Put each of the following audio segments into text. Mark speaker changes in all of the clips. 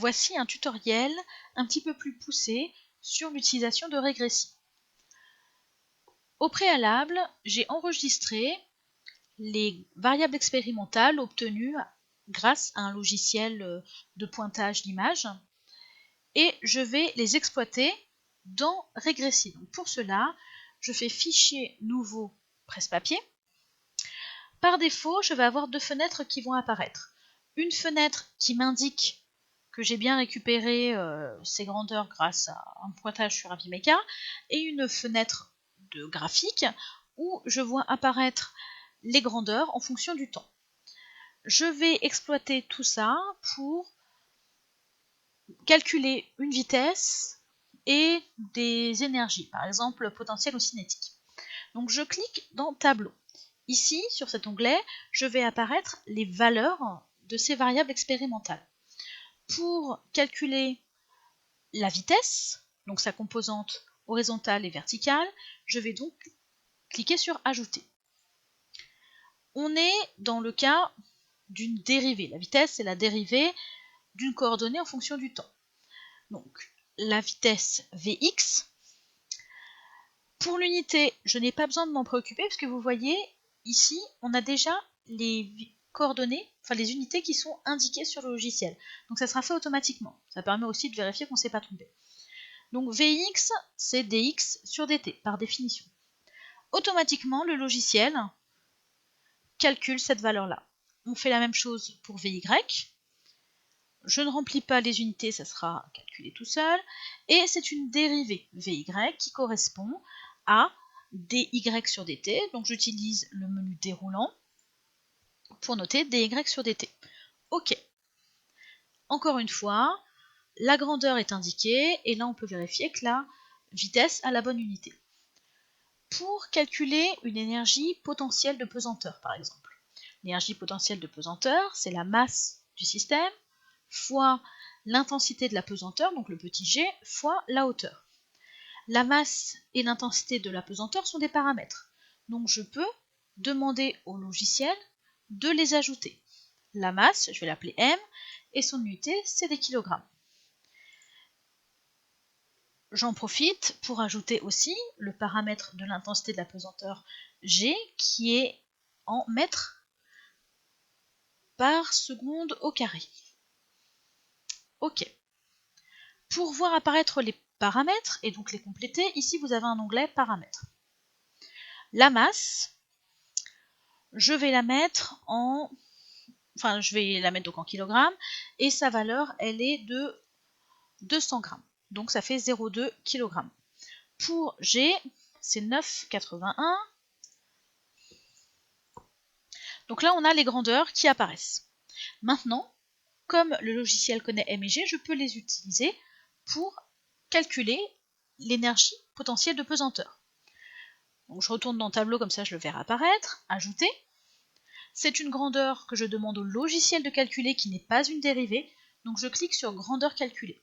Speaker 1: Voici un tutoriel un petit peu plus poussé sur l'utilisation de régression. Au préalable, j'ai enregistré les variables expérimentales obtenues grâce à un logiciel de pointage d'images et je vais les exploiter dans Régressi. Donc pour cela, je fais Fichier nouveau presse-papier. Par défaut, je vais avoir deux fenêtres qui vont apparaître. Une fenêtre qui m'indique que j'ai bien récupéré ces grandeurs grâce à un pointage sur AviMaker, et une fenêtre de graphique où je vois apparaître les grandeurs en fonction du temps. Je vais exploiter tout ça pour calculer une vitesse et des énergies, par exemple potentielle ou cinétique. Donc je clique dans Tableau. Ici, sur cet onglet, je vais apparaître les valeurs de ces variables expérimentales. Pour calculer la vitesse, donc sa composante horizontale et verticale, je vais donc cliquer sur Ajouter. On est dans le cas d'une dérivée. La vitesse, c'est la dérivée d'une coordonnée en fonction du temps. Donc, la vitesse Vx. Pour l'unité, je n'ai pas besoin de m'en préoccuper parce que vous voyez, ici, on a déjà les coordonnées, enfin les unités qui sont indiquées sur le logiciel. Donc ça sera fait automatiquement. Ça permet aussi de vérifier qu'on ne s'est pas trompé. Donc Vx, c'est dx sur dt, par définition. Automatiquement, le logiciel calcule cette valeur-là. On fait la même chose pour Vy. Je ne remplis pas les unités, ça sera calculé tout seul. Et c'est une dérivée Vy qui correspond à dy sur dt. Donc j'utilise le menu déroulant pour noter dy sur dt. OK. Encore une fois, la grandeur est indiquée et là on peut vérifier que la vitesse a la bonne unité. Pour calculer une énergie potentielle de pesanteur, par exemple. L'énergie potentielle de pesanteur, c'est la masse du système fois l'intensité de la pesanteur, donc le petit g, fois la hauteur. La masse et l'intensité de la pesanteur sont des paramètres. Donc je peux demander au logiciel de les ajouter. La masse, je vais l'appeler m, et son unité, c'est des kilogrammes. J'en profite pour ajouter aussi le paramètre de l'intensité de la pesanteur g, qui est en mètres par seconde au carré. OK. Pour voir apparaître les paramètres et donc les compléter, ici vous avez un onglet paramètres. La masse, je vais la mettre en donc en kilogrammes et sa valeur elle est de 200 grammes. Donc ça fait 0,2 kg. Pour G, c'est 9,81. Donc là on a les grandeurs qui apparaissent. Maintenant, comme le logiciel connaît M et G, je peux les utiliser pour calculer l'énergie potentielle de pesanteur. Donc je retourne dans Tableau, comme ça je le verrai apparaître, ajouter. C'est une grandeur que je demande au logiciel de calculer qui n'est pas une dérivée, donc je clique sur grandeur calculée.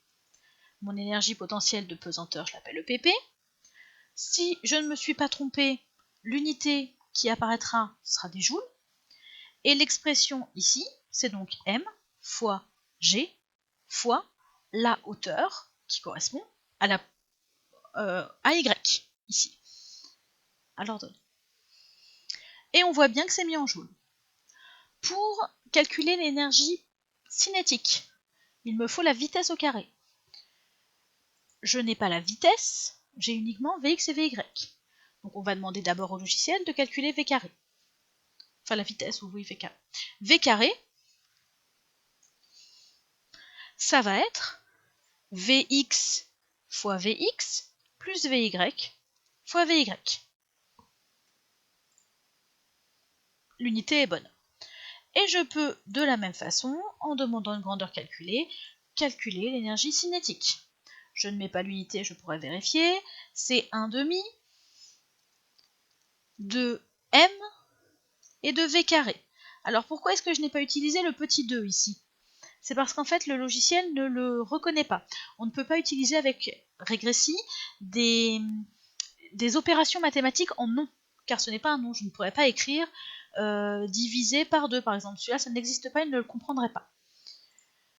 Speaker 1: Mon énergie potentielle de pesanteur, je l'appelle EPP. Si je ne me suis pas trompé, l'unité qui apparaîtra sera des joules. Et l'expression ici, c'est donc M fois G fois la hauteur qui correspond à Y, ici, à l'ordonnée. Et on voit bien que c'est mis en joules. Pour calculer l'énergie cinétique, il me faut la vitesse au carré. Je n'ai pas la vitesse, j'ai uniquement Vx et Vy. Donc on va demander d'abord au logiciel de calculer V carré. Enfin la vitesse, oui, V carré. V carré, ça va être Vx fois Vx plus Vy fois Vy. L'unité est bonne. Et je peux, de la même façon, en demandant une grandeur calculée, calculer l'énergie cinétique. Je ne mets pas l'unité, je pourrais vérifier. C'est 1/2 de M et de V carré. Alors pourquoi est-ce que je n'ai pas utilisé le petit 2 ici? C'est parce qu'en fait le logiciel ne le reconnaît pas. On ne peut pas utiliser avec Régressi des opérations mathématiques en nom, car ce n'est pas un nom. Je ne pourrais pas écrire divisé par 2 par exemple. Celui-là, ça n'existe pas, il ne le comprendrait pas.